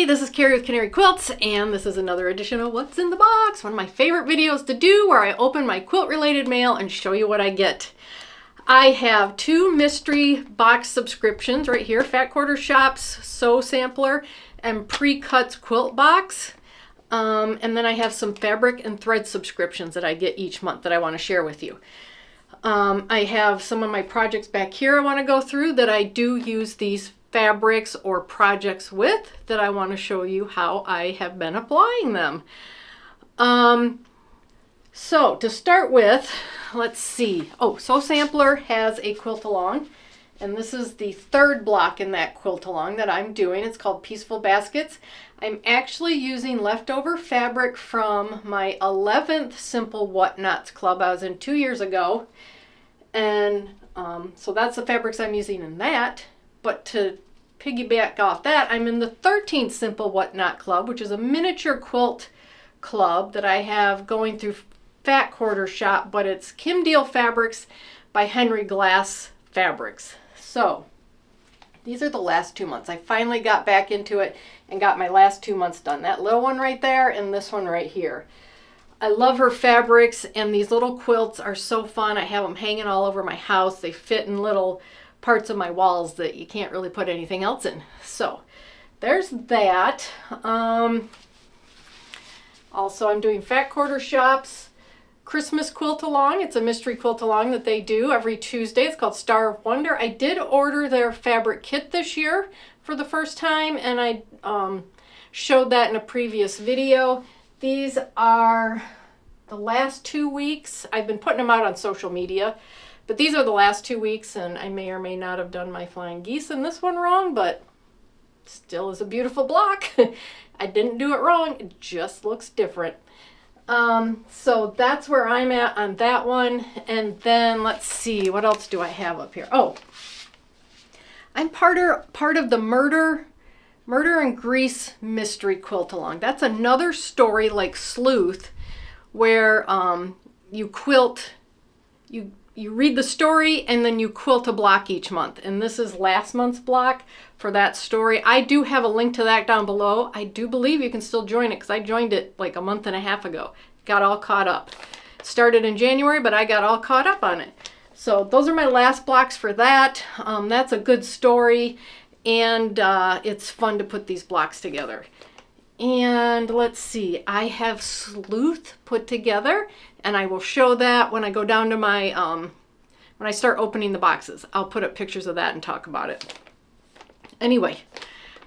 Hey, this is Carrie with Canary Quilts, and this is another edition of What's in the Box, one of my favorite videos to do where I open my quilt-related mail and show you what I get. I have two mystery box subscriptions right here, Fat Quarter Shop's Sew Sampler and PRECUTS Quilt Box. And then I have some fabric and thread subscriptions that I get each month that I want to share with you. I have some of my projects back here I want to go through that I do use these fabrics or projects with that I want to show you how I have been applying them. So to start with, let's see. Oh, Sew Sampler has a quilt along, and this is the third block in that quilt along that I'm doing. It's called Peaceful Baskets. I'm actually using leftover fabric from my 11th Simple Whatnots Club I was in 2 years ago, and so that's the fabrics I'm using in that. But to piggyback off that, I'm in the 13th Simple Whatnot Club, which is a miniature quilt club that I have going through Fat Quarter Shop, but it's Kim Deal Fabrics by Henry Glass Fabrics. So these are the last 2 months. I finally got back into it and got my last 2 months done. That little one right there and this one right here. I love her fabrics, and these little quilts are so fun. I have them hanging all over my house. They fit in little parts of my walls that you can't really put anything else in. So there's that. Also, I'm doing Fat Quarter Shop's Christmas quilt along. It's a mystery quilt along that they do every Tuesday. It's called Star of Wonder. I did order their fabric kit this year for the first time, and I showed that in a previous video. These are the last 2 weeks. I've been putting them out on social media, but these are the last 2 weeks, and I may or may not have done my flying geese in this one wrong, but still is a beautiful block. I didn't do it wrong. It just looks different. So that's where I'm at on that one. And then let's see, what else do I have up here? Oh, I'm part of the Murder and Grease mystery quilt along. That's another story like Sleuth, where you quilt, you read the story and then you quilt a block each month. And this is last month's block for that story. I do have a link to that down below. I do believe you can still join it because I joined it like a month and a half ago. Got all caught up. Started in January, but I got all caught up on it. So those are my last blocks for that. That's a good story, and it's fun to put these blocks together. And let's see, I have Sleuth put together, and I will show that when I go down to my, when I start opening the boxes. I'll put up pictures of that and talk about it. Anyway,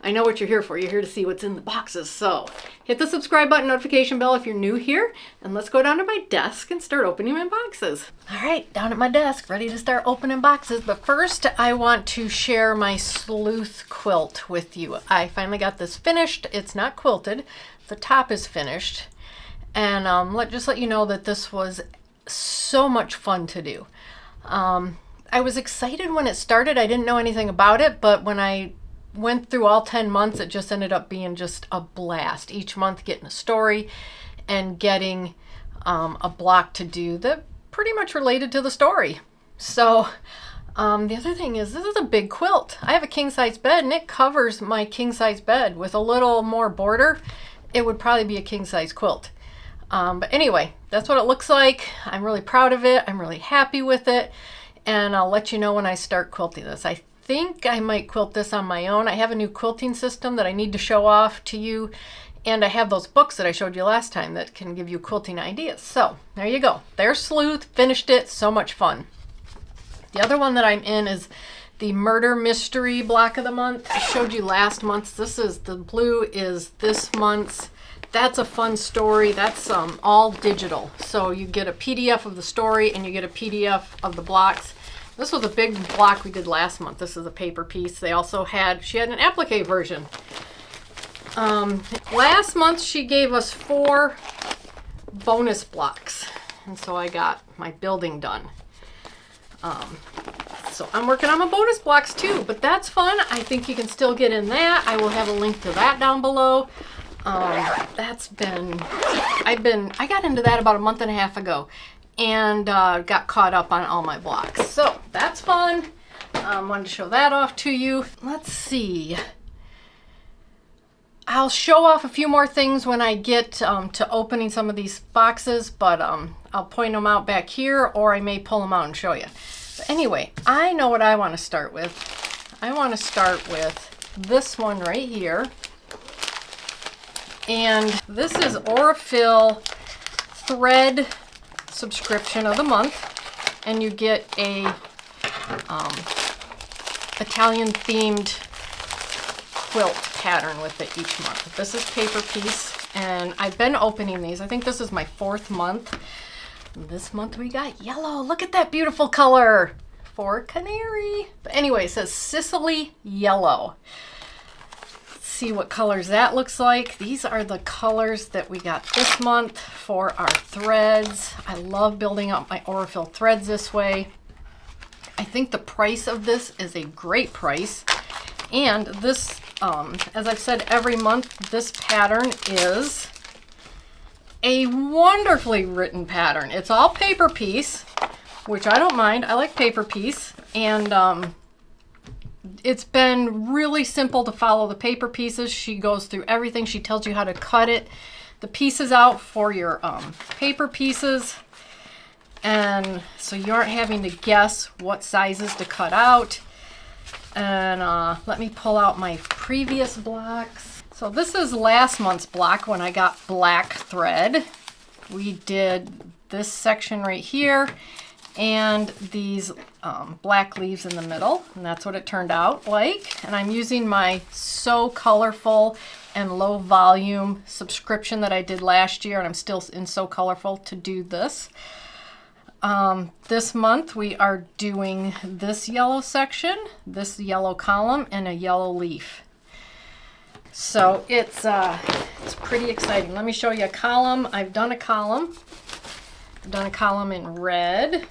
I know what you're here for. You're here to see what's in the boxes. So hit the subscribe button, notification bell if you're new here, and let's go down to my desk and start opening my boxes. All right, down at my desk, ready to start opening boxes. But first, I want to share my Sleuth quilt with you. I finally got this finished. It's not quilted. The top is finished. And just let you know that this was so much fun to do. I was excited when it started. I didn't know anything about it, but when I went through all 10 months, it just ended up being just a blast. Each month getting a story and getting a block to do that pretty much related to the story. So the other thing is, this is a big quilt. I have a king size bed, and it covers my king size bed. With a little more border, it would probably be a king size quilt. But anyway, that's what it looks like. I'm really proud of it. I'm really happy with it. And I'll let you know when I start quilting this. I think I might quilt this on my own. I have a new quilting system that I need to show off to you. And I have those books that I showed you last time that can give you quilting ideas. So there you go. There's Sleuth. Finished it. So much fun. The other one that I'm in is the Murder Mystery block of the month. I showed you last month's. This is the blue is this month's. That's a fun story. That's all digital. So you get a PDF of the story and you get a PDF of the blocks. This was a big block we did last month. This is a paper piece. They also had, she had an applique version. Last month she gave us 4 bonus blocks. And so I got my building done. So I'm working on my bonus blocks too, but that's fun. I think you can still get in that. I will have a link to that down below. I got into that about a month and a half ago and got caught up on all my blocks. So that's fun. Wanted to show that off to you. Let's see. I'll show off a few more things when I get to opening some of these boxes, but I'll point them out back here, or I may pull them out and show you. But anyway, I know what I want to start with. I want to start with this one right here. And this is Aurifil thread subscription of the month, and you get a Italian themed quilt pattern with it each month. This is paper piece, and I've been opening these. I think this is my 4th month. This month we got yellow. Look at that beautiful color for canary. But anyway, it says Sicily yellow. Let's see what colors that looks like. These are the colors that we got this month for our threads. I love building up my Aurifil threads this way. I think the price of this is a great price. And this, as I've said every month, this pattern is a wonderfully written pattern. It's all paper piece, which I don't mind. I like paper piece. And it's been really simple to follow the paper pieces. She goes through everything. She tells you how to cut it, the pieces out for your paper pieces. And so you aren't having to guess what sizes to cut out. And let me pull out my previous blocks. So this is last month's block when I got black thread. We did this section right here and these black leaves in the middle, and that's what it turned out like. And I'm using my So Colorful and Low Volume subscription that I did last year, and I'm still in So Colorful to do this. This month we are doing this yellow section, this yellow column, and a yellow leaf. So it's pretty exciting. Let me show you a column. I've done a column. I've done a column in red,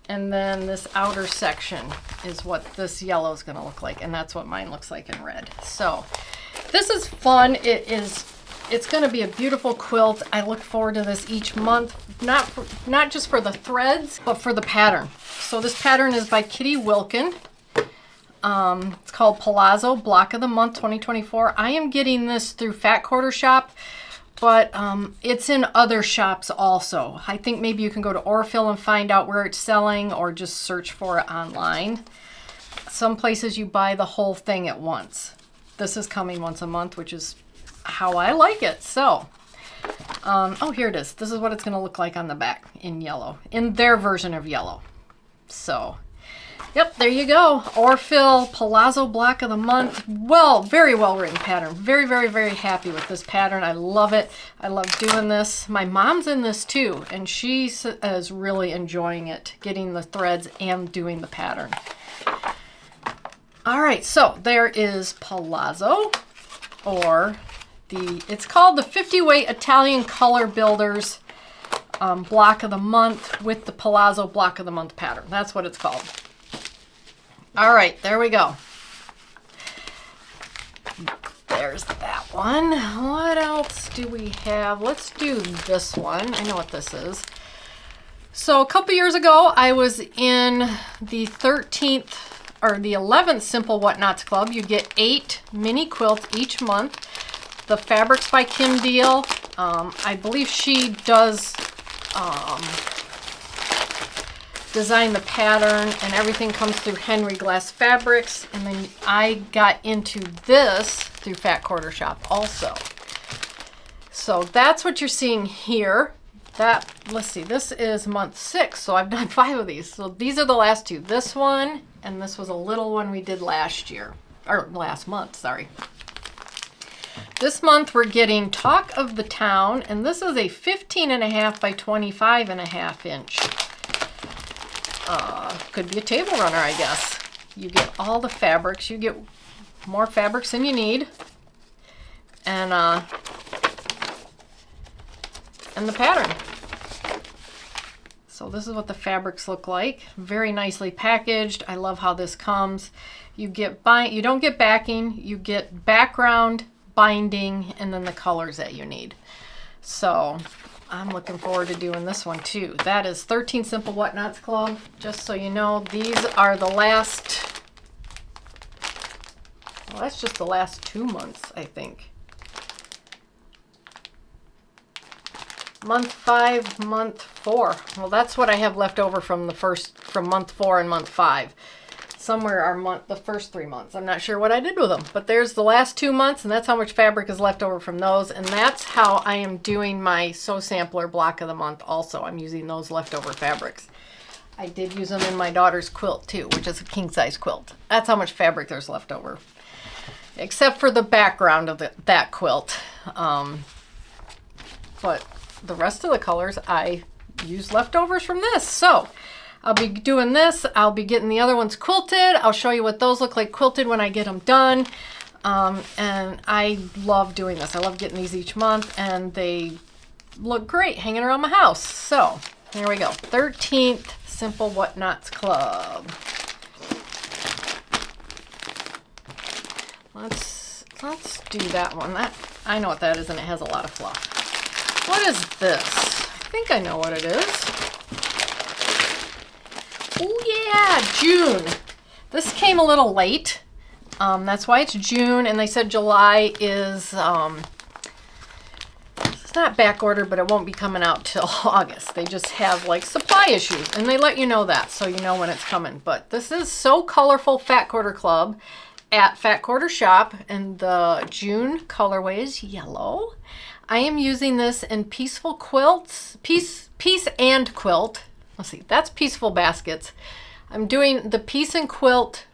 and then this outer section is what this yellow is going to look like, and that's what mine looks like in red. So this is fun. It's going to be a beautiful quilt. I look forward to this each month, not just for the threads, but for the pattern. So this pattern is by Kitty Wilkin. It's called Palazzo Block of the Month 2024. I am getting this through Fat Quarter Shop, but it's in other shops also. I think maybe you can go to Aurifil and find out where it's selling, or just search for it online. Some places you buy the whole thing at once. This is coming once a month, which is how I like it. So, oh, here it is. This is what it's going to look like on the back in yellow, in their version of yellow. So, yep, there you go. Aurifil Palazzo Block of the Month. Well, very well written pattern. Very, very, very happy with this pattern. I love it. I love doing this. My mom's in this too, and she is really enjoying it, getting the threads and doing the pattern. All right, so there is Palazzo, or it's called the 50 Weight Italian Color Builders Block of the Month with the Palazzo Block of the Month pattern. That's what it's called. All right, there we go. There's that one. What else do we have? Let's do this one. I know what this is. So a couple years ago, I was in the 13th or the 11th Simple Whatnots Club. You get 8 mini quilts each month. The Fabrics by Kim deal. I believe she does design the pattern, and everything comes through Henry Glass Fabrics. And then I got into this through Fat Quarter Shop also. So that's what you're seeing here. Let's see, this is month 6, so I've done 5 of these. So these are the last 2. This one, and this was a little one we did last year, or last month, sorry. This month we're getting Talk of the Town, and this is a 15.5 by 25.5 inch. Could be a table runner, I guess. You get all the fabrics. You get more fabrics than you need. And the pattern. So this is what the fabrics look like. Very nicely packaged. I love how this comes. You don't get backing, you get background, binding, and then the colors that you need. So I'm looking forward to doing this one too. That is 13 Simple Whatnots Club. Just so you know, these are the last, well, that's just the last 2 months, I think. month 5, month 4. Well, that's what I have left over from month 4 and month 5. Somewhere are the first 3 months. I'm not sure what I did with them, but there's the last 2 months, and that's how much fabric is left over from those. And that's how I am doing my Sew Sampler block of the month also. I'm using those leftover fabrics. I did use them in my daughter's quilt too, which is a king size quilt. That's how much fabric there's left over. Except for the background of that quilt. But the rest of the colors I used leftovers from this. So I'll be doing this. I'll be getting the other ones quilted. I'll show you what those look like quilted when I get them done. And I love doing this. I love getting these each month, and they look great hanging around my house. So here we go. 13th Simple Whatnots Club. Let's do that one. I know what that is, and it has a lot of fluff. What is this? I think I know what it is. Oh yeah, June. This came a little late. That's why it's June, and they said July is, it's not back ordered, but it won't be coming out till August. They just have like supply issues, and they let you know that, so you know when it's coming. But this is So Colorful Fat Quarter Club at Fat Quarter Shop, and the June colorway is yellow. I am using this in Peaceful Quilts, Peace and Quilt. Let's see, that's Peaceful Baskets. I'm doing the Peace and Quilt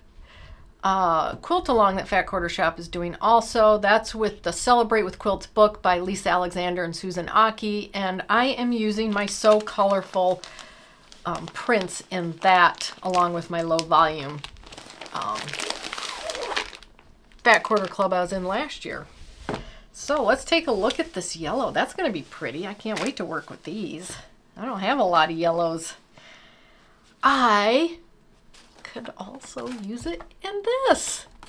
quilt along that Fat Quarter Shop is doing also. That's with the Celebrate with Quilts book by Lisa Alexander and Susan Aki, and I am using my So Colorful prints in that along with my low volume Fat Quarter Club I was in last year. So let's take a look at this yellow. That's going to be pretty. I can't wait to work with these. I don't have a lot of yellows. I could also use it in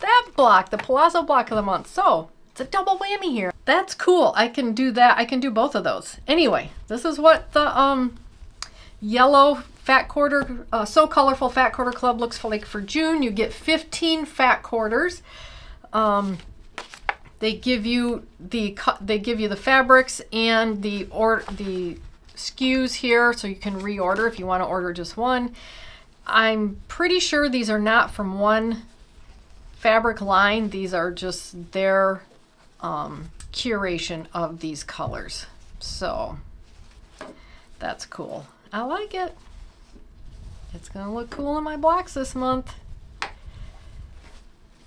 that block, the Palazzo block of the month. So it's a double whammy here. That's cool. I can do that. I can do both of those. Anyway, this is what the yellow Fat Quarter, So Colorful Fat Quarter Club looks like for June. You get 15 fat quarters. They give you the fabrics and the SKUs here, so you can reorder if you want to order just one. I'm pretty sure these are not from one fabric line. These are just their curation of these colors. So that's cool. I like it. It's gonna look cool in my blocks this month.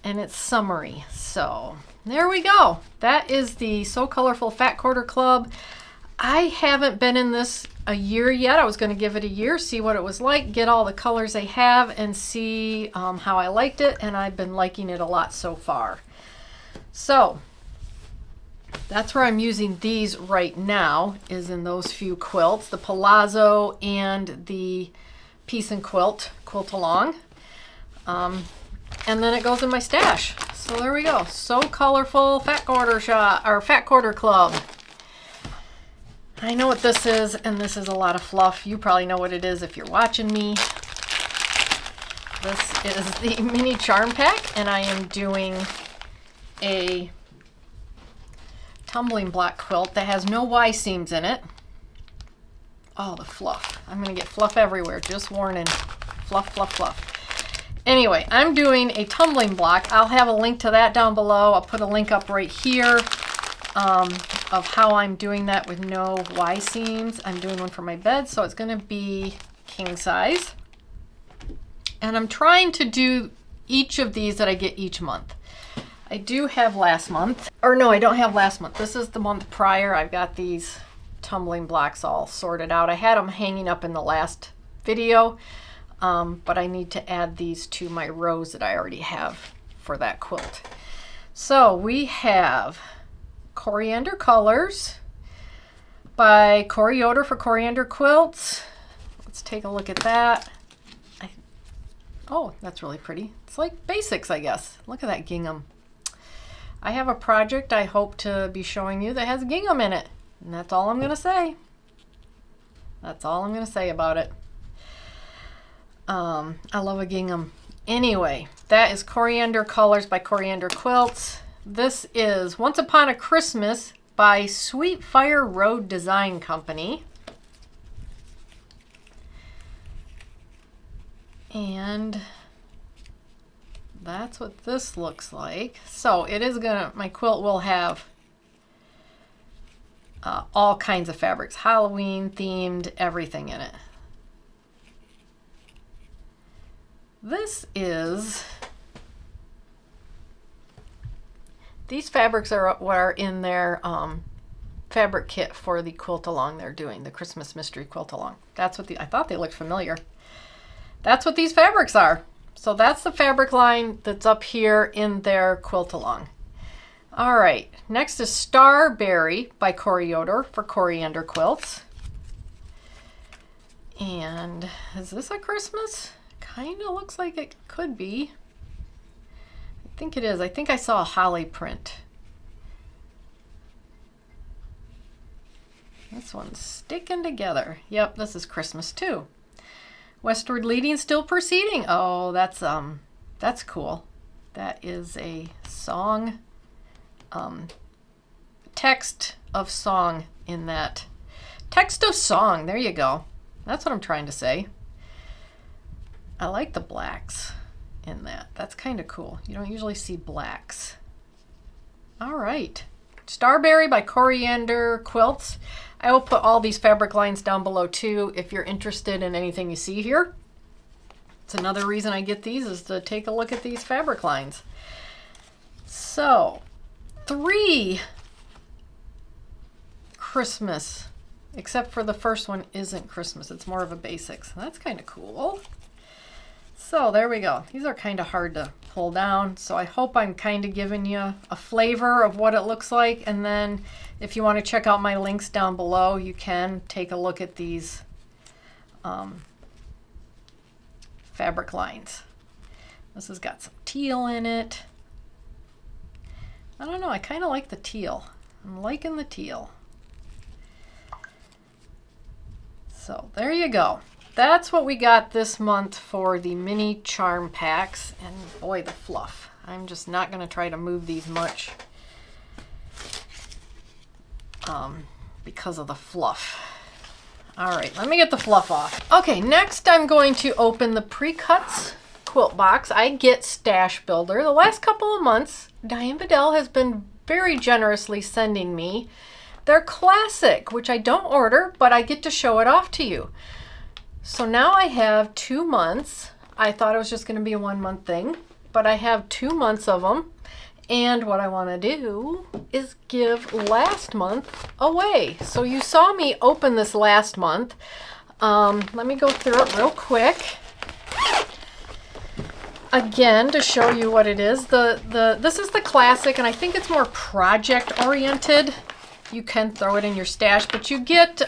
And it's summery. So there we go. That is the So Colorful Fat Quarter Club. I haven't been in this a year yet. I was going to give it a year, see what it was like, get all the colors they have, and see how I liked it. And I've been liking it a lot so far. So that's where I'm using these right now, is in those few quilts, the Palazzo and the Peace and Quilt along. And then it goes in my stash. So there we go. So Colorful Fat Quarter Shop, or Fat Quarter Club. I know what this is, and this is a lot of fluff. You probably know what it is if you're watching me. This is the mini charm pack, and I am doing a tumbling block quilt that has no Y seams in it. Oh, the fluff. I'm going to get fluff everywhere. Just warning. Fluff, fluff, fluff. Anyway, I'm doing a tumbling block. I'll have a link to that down below. I'll put a link up right here of how I'm doing that with no Y seams. I'm doing one for my bed, so it's going to be king size. And I'm trying to do each of these that I get each month. I do have last month, or no, I don't have last month. This is the month prior. I've got these tumbling blocks all sorted out. I had them hanging up in the last video, but I need to add these to my rows that I already have for that quilt. So we have Coriander Colors by Cori Yoder for Coriander Quilts. Let's take a look at that. Oh, that's really pretty. It's like basics, I guess. Look at that gingham. I have a project I hope to be showing you that has gingham in it. And that's all I'm going to say. That's all I'm going to say about it. I love a gingham. Anyway, that is Coriander Colors by Coriander Quilts. This is Once Upon a Christmas by Sweet Fire Road Design Company. And that's what this looks like. So it is gonna, my quilt will have all kinds of fabrics, Halloween themed, everything in it. This is, these fabrics are what are in their fabric kit for the quilt along they're doing, the Christmas mystery quilt along. That's what I thought they looked familiar. That's what these fabrics are. So that's the fabric line that's up here in their quilt along. All right, next is Starberry by Coriander for Coriander Quilts. And is this a Christmas? Kind of looks like it could be. I think it is. I think I saw a holly print. This one's sticking together. Yep, this is Christmas too. Westward Leading, Still Proceeding. Oh, that's cool. That is a song, text of song in that. Text of song, there you go. That's what I'm trying to say. I like the blacks in that. That's kind of cool. You don't usually see blacks. All right. Starberry by Coriander Quilts. I will put all these fabric lines down below too if you're interested in anything you see here. It's another reason I get these is to take a look at these fabric lines. So, 3 Christmas, except for the first one isn't Christmas. It's more of a basics. That's kind of cool. So there we go. These are kind of hard to pull down. So I hope I'm kind of giving you a flavor of what it looks like. And then if you want to check out my links down below, you can take a look at these fabric lines. This has got some teal in it. I don't know. I kind of like the teal. I'm liking the teal. So there you go. That's what we got this month for the mini charm packs. And boy, the fluff. I'm just not going to try to move these much because of the fluff. All right, let me get the fluff off. Okay, next I'm going to open the PRECUTS quilt box. I get Stash Builder. The last couple of months, Diane Bedell has been very generously sending me their classic, which I don't order, but I get to show it off to you. So now I have 2 months. I thought it was just going to be a 1 month thing, but I have 2 months of them. And what I want to do is give last month away. So you saw me open this last month. Let me go through it real quick. Again, to show you what it is. This is the classic, and I think it's more project oriented. You can throw it in your stash, but you get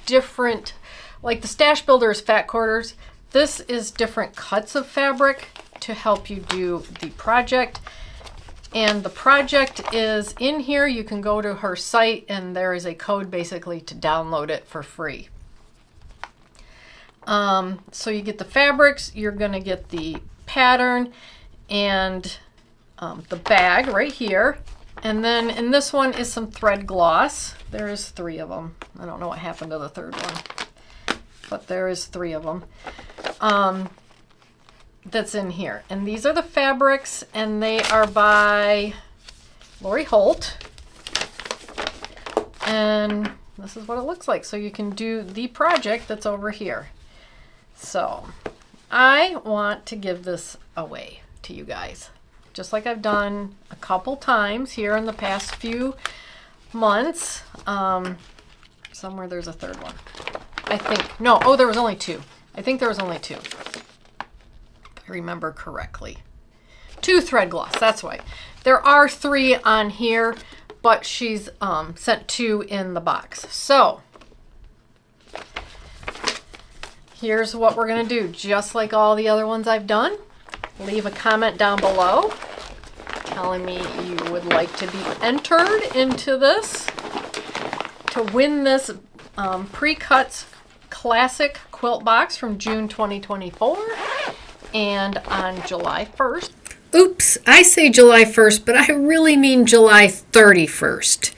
different, like the Stash Builder is fat quarters. This is different cuts of fabric to help you do the project. And the project is in here. You can go to her site and there is a code basically to download it for free. So you get the fabrics, you're gonna get the pattern and the bag right here. And then in this one is some thread gloss. There is 3 of them. I don't know what happened to the third one, but there is 3 of them. That's in here. And these are the fabrics, and they are by Lori Holt. And this is what it looks like. So you can do the project that's over here. So I want to give this away to you guys, just like I've done a couple times here in the past few months. Somewhere there's a third one. I think, no, oh, there was only 2. I think there was only 2. I remember correctly. 2 thread gloss, that's why. There are 3 on here, but she's sent 2 in the box. So here's what we're gonna do. Just like all the other ones I've done, leave a comment down below telling me you would like to be entered into this to win this PRECUTS Classic Quilt Box from June 2024. And on July 1st. Oops, I say July 1st, but I really mean July 31st.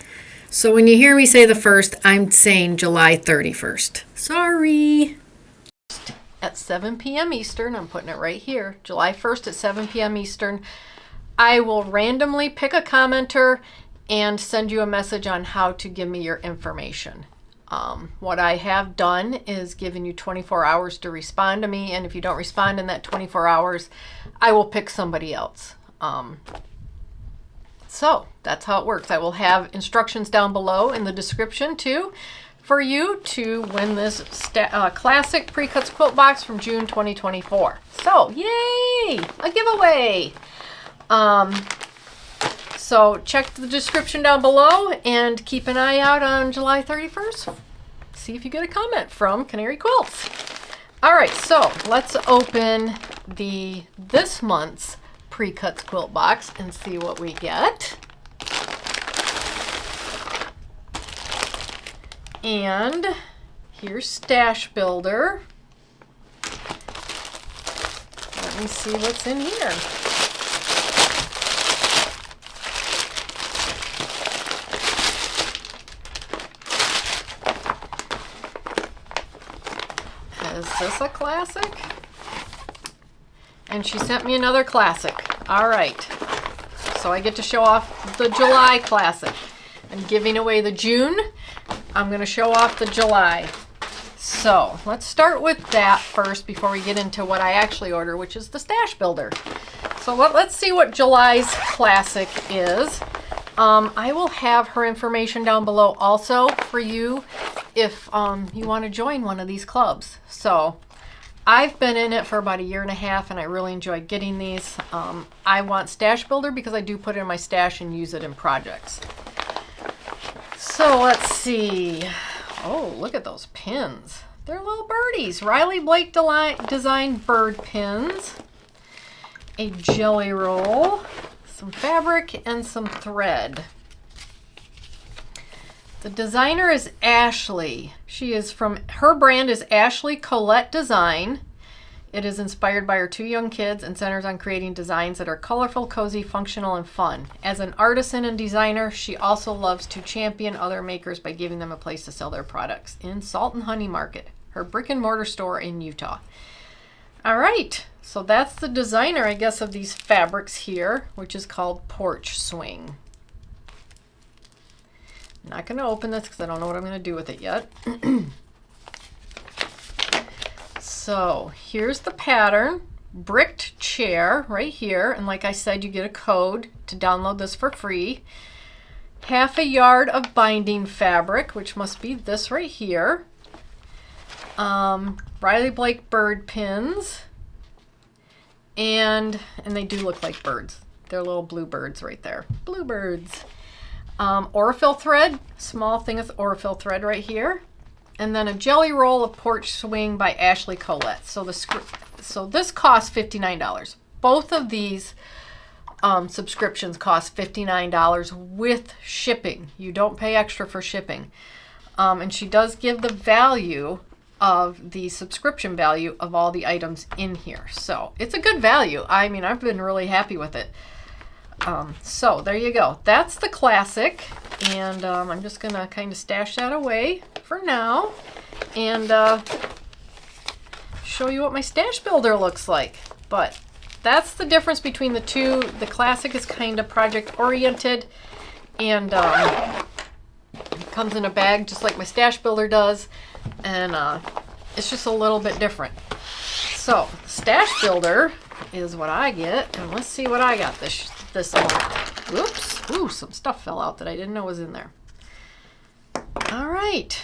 So when you hear me say the 1st, I'm saying July 31st. Sorry. At 7 p.m. Eastern, I'm putting it right here, July 1st at 7 p.m. Eastern, I will randomly pick a commenter and send you a message on how to give me your information. What I have done is given you 24 hours to respond to me, and if you don't respond in that 24 hours, I will pick somebody else. So that's how it works. I will have instructions down below in the description too for you to win this classic Precuts quilt box from June 2024. So yay, a giveaway. So check the description down below and keep an eye out on July 31st. See if you get a comment from Canary Quilts. All right, so let's open this month's Precuts quilt box and see what we get. And here's Stash Builder. Let me see what's in here. Is this a classic? And she sent me another classic. All right. So I get to show off the July classic. I'm giving away the June. I'm going to show off the July. So let's start with that first before we get into what I actually order, which is the Stash Builder. So let's see what July's classic is. I will have her information down below also for you if you want to join one of these clubs. So I've been in it for about 1.5 years and I really enjoy getting these. I want Stash Builder because I do put it in my stash and use it in projects. So let's see. Oh, look at those pins. They're little birdies. Riley Blake designed bird pins. A jelly roll. Some fabric and some thread. The designer is Ashley. Her brand is Ashley Colette Design. It is inspired by her 2 young kids and centers on creating designs that are colorful, cozy, functional, and fun. As an artisan and designer, she also loves to champion other makers by giving them a place to sell their products in Salt and Honey Market, her brick and mortar store in Utah. All right, so that's the designer, I guess, of these fabrics here, which is called Porch Swing. I'm not going to open this because I don't know what I'm going to do with it yet. So here's the pattern, bricked chair right here. And like I said, you get a code to download this for free. 1/2 yard of binding fabric, which must be this right here. Riley Blake bird pins. And they do look like birds. They're little blue birds right there. Bluebirds. Orifil thread, small thing of Orifil thread right here. And then a jelly roll of Porch Swing by Ashley Colette. So this costs $59. Both of these subscriptions cost $59 with shipping. You don't pay extra for shipping. And she does give the value of the subscription value of all the items in here. So it's a good value. I mean, I've been really happy with it. So there you go. That's the classic. And I'm just going to kind of stash that away for now and show you what my Stash Builder looks like. But that's the difference between the two. The classic is kind of project oriented and it comes in a bag just like my Stash Builder does, and it's just a little bit different. So Stash Builder is what I get, and let's see what I got this month. Whoops. Ooh, some stuff fell out that I didn't know was in there. All right.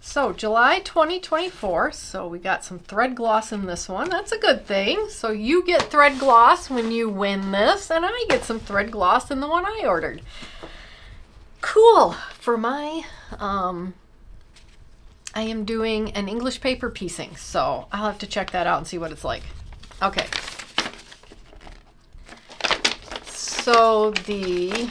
So July 2024. So we got some thread gloss in this one. That's a good thing. So you get thread gloss when you win this, and I get some thread gloss in the one I ordered. Cool. For my, I am doing an English paper piecing, so I'll have to check that out and see what it's like. Okay. So the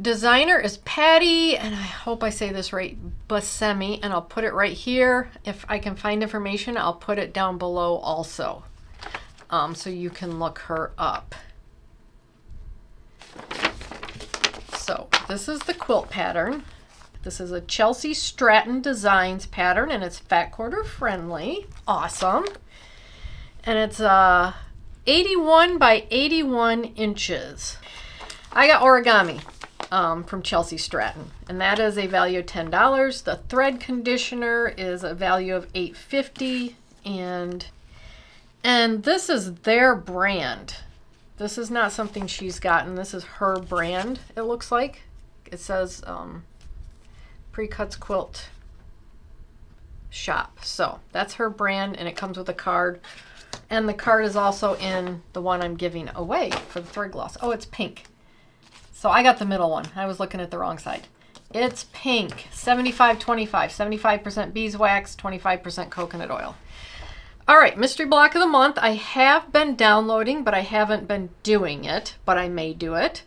designer is Patty, and I hope I say this right, Buscemi, and I'll put it right here. If I can find information, I'll put it down below also, so you can look her up. this is the quilt pattern. This is a Chelsea Stratton Designs pattern, and it's fat quarter friendly. Awesome. And it's 81 by 81 inches. I got origami from Chelsea Stratton, and that is a value of $10. The thread conditioner is a value of $8.50, and this is their brand. This is not something she's gotten. This is her brand, it looks like. It says PRECUTS Quilt Shop. So that's her brand, and it comes with a card. And the card is also in the one I'm giving away for the thread gloss. Oh, it's pink. So I got the middle one. I was looking at the wrong side. It's pink, 75-25, 75% beeswax, 25% coconut oil. All right, mystery block of the month. I have been downloading, but I haven't been doing it, but I may do it.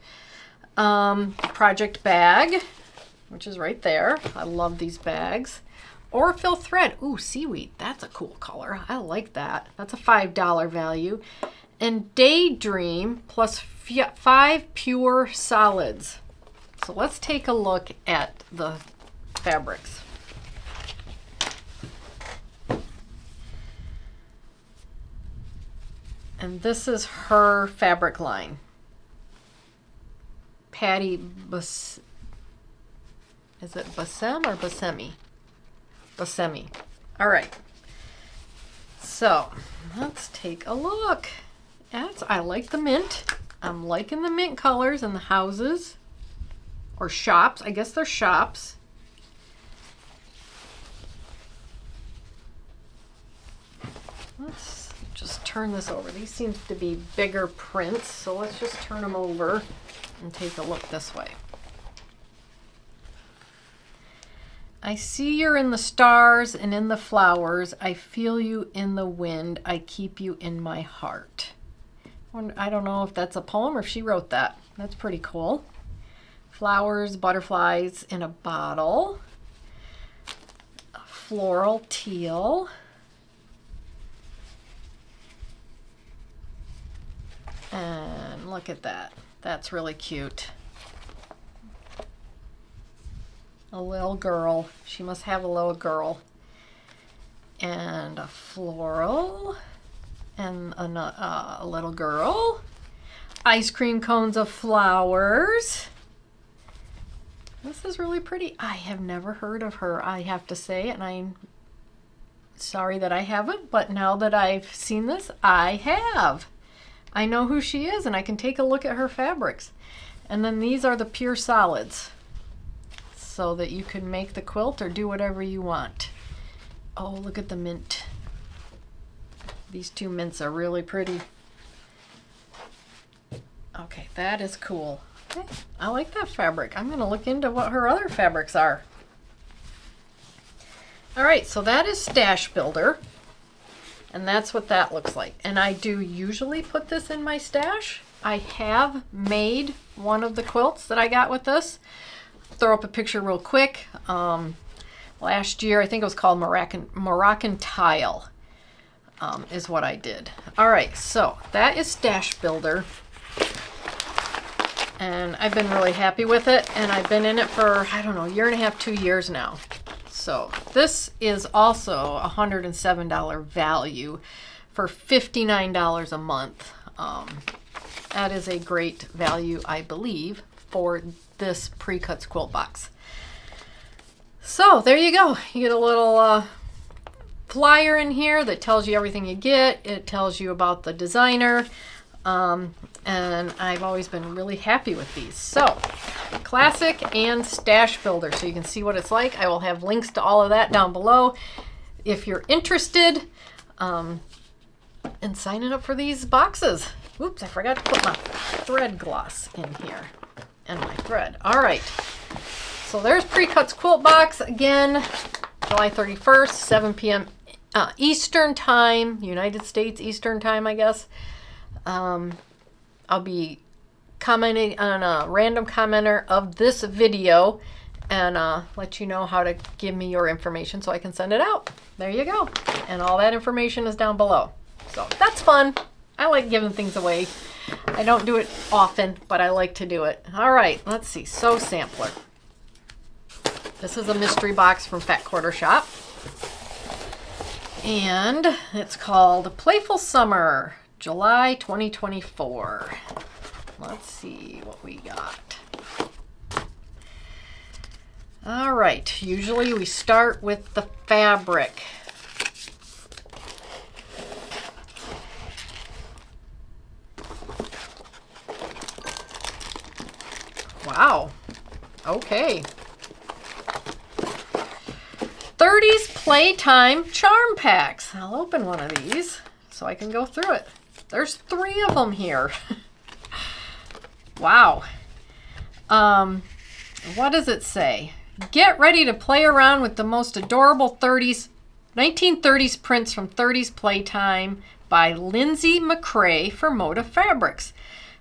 Project bag, which is right there. I love these bags. Orifil thread. Ooh, seaweed. That's a cool color. I like that. That's a $5 value. And Daydream plus 5 pure solids. So let's take a look at the fabrics. And this is her fabric line. Patty Bus. Is it Basem or Basemi? Basemi. All right. So let's take a look. I like the mint. I'm liking the mint colors and the houses or shops. I guess they're shops. Let's just turn this over. These seem to be bigger prints, so let's just turn them over and take a look this way. I see you're in the stars and in the flowers. I feel you in the wind. I keep you in my heart. I don't know if that's a poem or if she wrote that. That's pretty cool. Flowers, butterflies in a bottle. A floral teal. And look at that. That's really cute. A little girl. She must have a little girl. And a floral. And a little girl. Ice cream cones of flowers. This is really pretty. I have never heard of her, I have to say, and I'm sorry that I haven't, but now that I've seen this, I have. I know who she is, and I can take a look at her fabrics. And then these are the pure solids, so that you can make the quilt or do whatever you want. Oh, look at the mint. These two mints are really pretty. Okay, that is cool. Okay, I like that fabric. I'm going to look into what her other fabrics are. All right, so that is Stash Builder. And that's what that looks like. And I do usually put this in my stash. I have made one of the quilts that I got with this. Throw up a picture real quick. Last year, I think it was called Moroccan Tile. Is what I did. All right, so that is Stash Builder. And I've been really happy with it. And I've been in it for, I don't know, a year and a half, 2 years now. So this is also a $107 value for $59 a month. That is a great value, I believe, for this PRECUTS quilt box. So there you go. You get a little flyer in here that tells you everything you get. It tells you about the designer. And I've always been really happy with these. So, Classic and Stash Builder, so you can see what it's like. I will have links to all of that down below if you're interested in signing up for these boxes. Oops, I forgot to put my thread gloss in here and my thread. All right, so there's PRECUTS quilt box again, July 31st, 7 p.m. Eastern time, United States Eastern time, I guess. I'll be commenting on a random commenter of this video and let you know how to give me your information so I can send it out. There you go. And all that information is down below. So that's fun. I like giving things away. I don't do it often, but I like to do it. All right, let's see. Sew Sampler. This is a mystery box from Fat Quarter Shop. And it's called Playful Summer, July 2024. Let's see what we got. All right, usually we start with the fabric. Wow, okay. 30s Playtime Charm Packs. I'll open one of these so I can go through it. There's 3 of them here. Wow. What does it say? Get ready to play around with the most adorable 1930s prints from 30s Playtime by Lindsay McCrae for Moda Fabrics.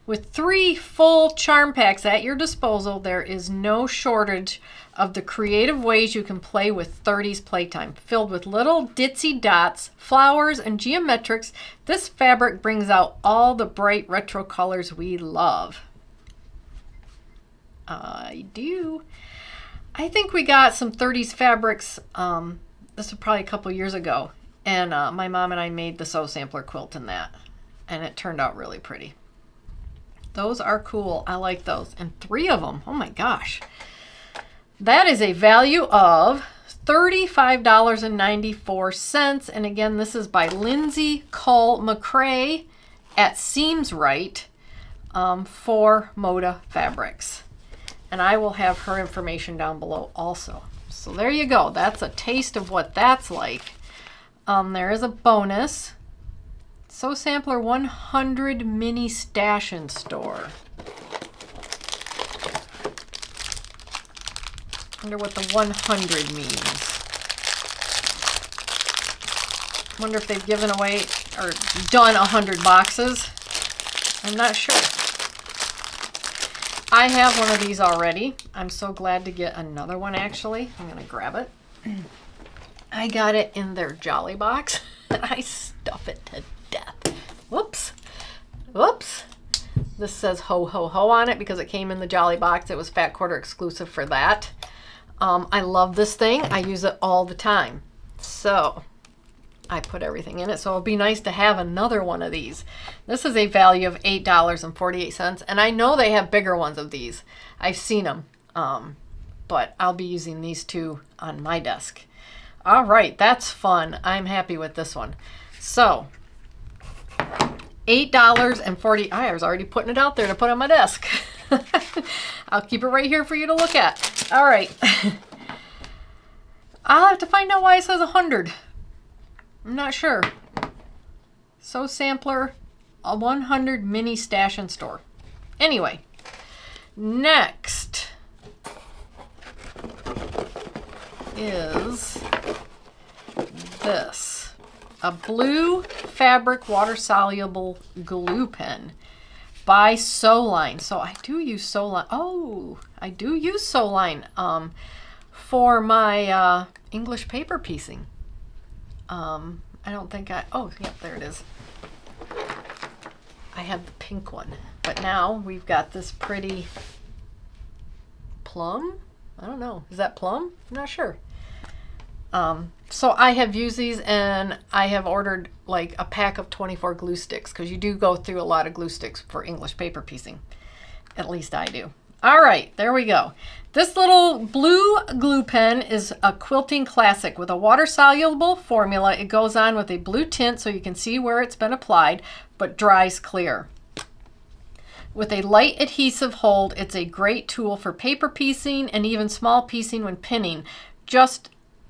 With 3 full charm packs at your disposal, there is no shortage of the creative ways you can play with 30s Playtime. Filled with little ditzy dots, flowers, and geometrics, this fabric brings out all the bright retro colors we love. I do. I think we got some 30s fabrics, this was probably a couple years ago, and my mom and I made the Sew Sampler quilt in that, and it turned out really pretty. Those are cool. I like those. And 3 of them. Oh my gosh. That is a value of $35.94. And again, this is by Lindsay Cole McCrae at Seams Right for Moda Fabrics. And I will have her information down below also. So there you go. That's a taste of what that's like. There is a bonus. Sew Sampler 100 Mini Stash and Store. Wonder what the 100 means. Wonder if they've given away or done 100 boxes. I'm not sure. I have one of these already. I'm so glad to get another one actually. I'm gonna grab it. I got it in their Jolly box. I stuff it to death. Whoops. Whoops. This says ho ho ho on it because it came in the Jolly box. It was Fat Quarter exclusive for that. I love this thing. I use it all the time. So I put everything in it. So it'll be nice to have another one of these. This is a value of $8.48. And I know they have bigger ones of these. I've seen them. But I'll be using these 2 on my desk. All right. That's fun. I'm happy with this one. So $8.40. I was already putting it out there to put on my desk. I'll keep it right here for you to look at. All right. I'll have to find out why it says 100. I'm not sure. Sew Sampler, a 100 Mini Stash and Store. Anyway, next is this. A blue fabric water-soluble glue pen by Sewline. So I do use Sewline. Oh, I do use Sewline for my English paper piecing. I don't think oh, yep, there it is. I have the pink one, but now we've got this pretty plum. I don't know. Is that plum? I'm not sure. So I have used these and I have ordered like a pack of 24 glue sticks because you do go through a lot of glue sticks for English paper piecing. At least I do. All right, there we go. This little blue glue pen is a quilting classic with a water-soluble formula. It goes on with a blue tint so you can see where it's been applied, but dries clear. With a light adhesive hold, it's a great tool for paper piecing and even small piecing when pinning.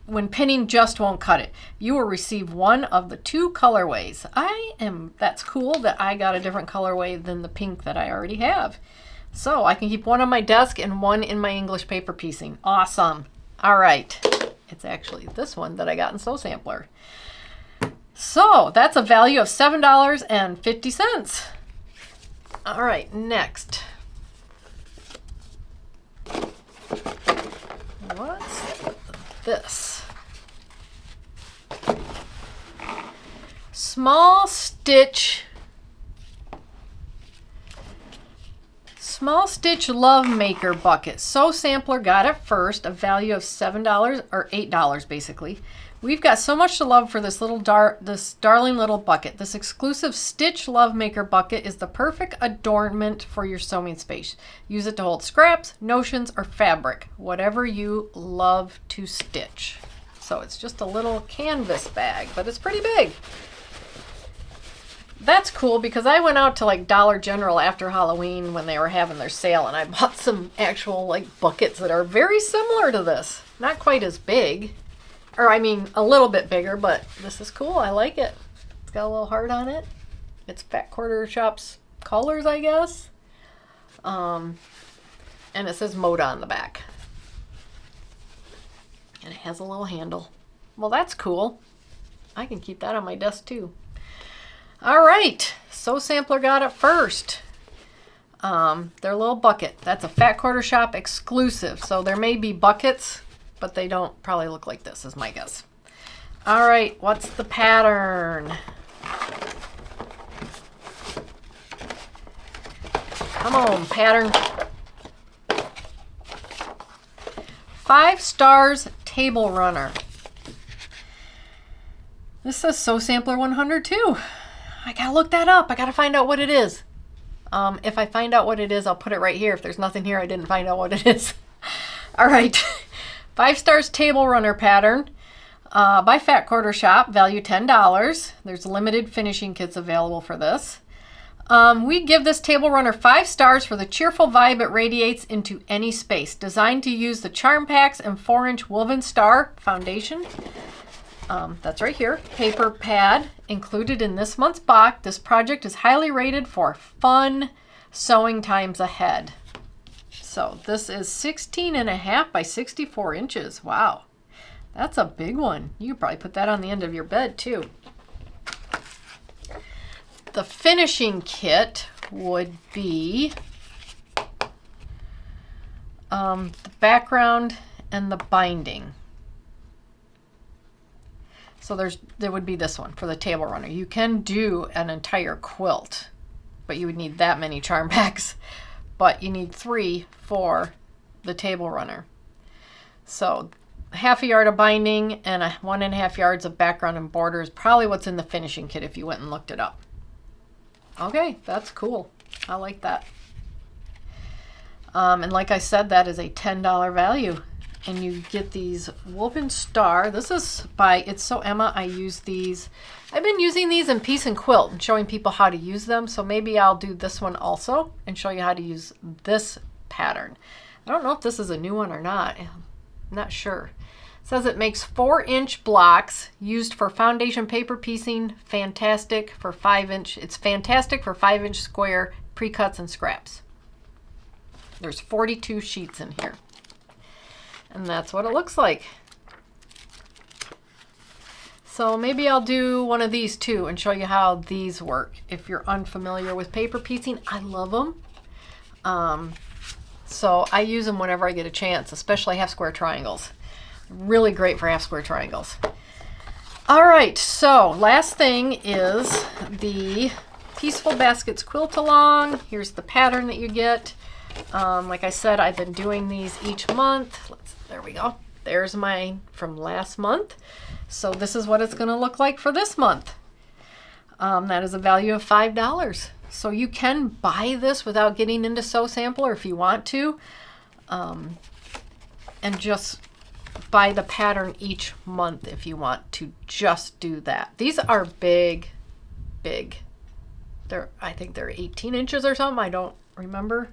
When pinning just won't cut it. You will receive one of the 2 colorways. That's cool that I got a different colorway than the pink that I already have. So I can keep one on my desk and one in my English paper piecing. Awesome. All right. It's actually this one that I got in Sew Sampler. So that's a value of $7.50. All right, next. What's this? Small stitch Small Stitch Love Maker bucket. Sew Sampler got it first, a value of $7 or $8 basically. We've got so much to love for this darling little bucket. This exclusive Stitch Love Maker bucket is the perfect adornment for your sewing space. Use it to hold scraps, notions, or fabric, whatever you love to stitch. So it's just a little canvas bag, but it's pretty big. That's cool because I went out to like Dollar General after Halloween when they were having their sale, and I bought some actual like buckets that are very similar to this. Not quite as big. Or I mean, a little bit bigger, but this is cool. I like it. It's got a little heart on it. It's Fat Quarter Shop's colors, I guess. And it says Moda on the back. And it has a little handle. Well, that's cool. I can keep that on my desk too. All right. Sew Sampler got it first. Their little bucket. That's a Fat Quarter Shop exclusive. So there may be buckets, but they don't probably look like this is my guess. All right, what's the pattern? Come on, pattern. 5 Stars Table Runner. This says Sew Sampler 100 too. I gotta look that up. I gotta find out what it is. If I find out what it is, I'll put it right here. If there's nothing here, I didn't find out what it is. All right. 5 Stars Table Runner pattern by Fat Quarter Shop, value $10. There's limited finishing kits available for this. We give this table runner 5 stars for the cheerful vibe it radiates into any space. Designed to use the charm packs and 4-inch woven star foundation. That's right here. Paper pad included in this month's box. This project is highly rated for fun sewing times ahead. So this is 16.5 by 64 inches. Wow, that's a big one. You could probably put that on the end of your bed too. The finishing kit would be the background and the binding. So there would be this one for the table runner. You can do an entire quilt, but you would need that many charm packs. But you need 3 for the table runner. So half a yard of binding and 1.5 yards of background and border is probably what's in the finishing kit if you went and looked it up. Okay, that's cool. I like that. And like I said, that is a $10 value. And you get these woven star. This is by It's So Emma. I use these. I've been using these in Piece and Quilt and showing people how to use them. So maybe I'll do this one also and show you how to use this pattern. I don't know if this is a new one or not. I'm not sure. It says it makes 4-inch blocks used for foundation paper piecing. Fantastic for 5-inch. It's fantastic for 5-inch square pre-cuts and scraps. There's 42 sheets in here. And that's what it looks like. So maybe I'll do one of these too and show you how these work. If you're unfamiliar with paper piecing, I love them. So I use them whenever I get a chance, especially half square triangles. Really great for half square triangles. All right, so last thing is the Peaceful Baskets Quilt Along. Here's the pattern that you get. Like I said, I've been doing these each month. There we go. There's mine from last month. So this is what it's going to look like for this month. That is a value of $5. So you can buy this without getting into Sew Sampler if you want to. And just buy the pattern each month if you want to just do that. These are big, big. I think they're 18 inches or something. I don't remember.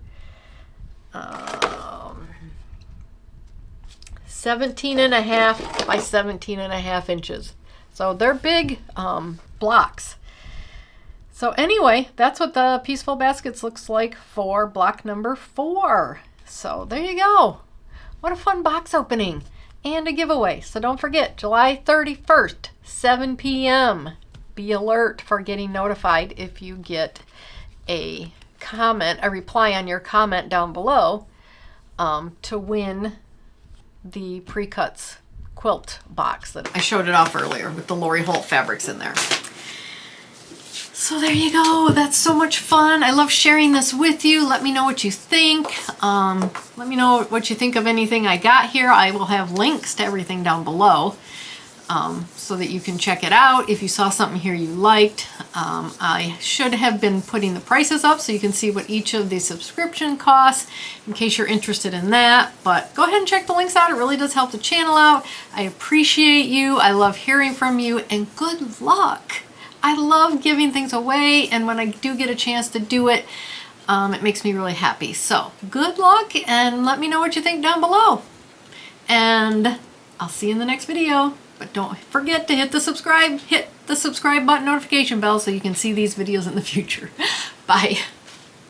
17.5 by 17.5 inches. So they're big blocks. So anyway, that's what the Peaceful Baskets looks like for block number 4. So there you go. What a fun box opening and a giveaway. So don't forget, July 31st, 7 p.m. Be alert for getting notified if you get a reply on your comment down below to win the PRECUTS quilt box that I showed it off earlier with the Lori Holt fabrics in there. So there you go. That's so much fun. I love sharing this with you. Let me know what you think. Let me know what you think of anything I got here. I will have links to everything down below so that you can check it out. If you saw something here you liked, I should have been putting the prices up so you can see what each of these subscription costs in case you're interested in that. But go ahead and check the links out. It really does help the channel out. I appreciate you. I love hearing from you, and good luck. I love giving things away, and when I do get a chance to do it, it makes me really happy. So good luck, and let me know what you think down below. And I'll see you in the next video. But don't forget to hit the subscribe button, notification bell, so you can see these videos in the future. Bye.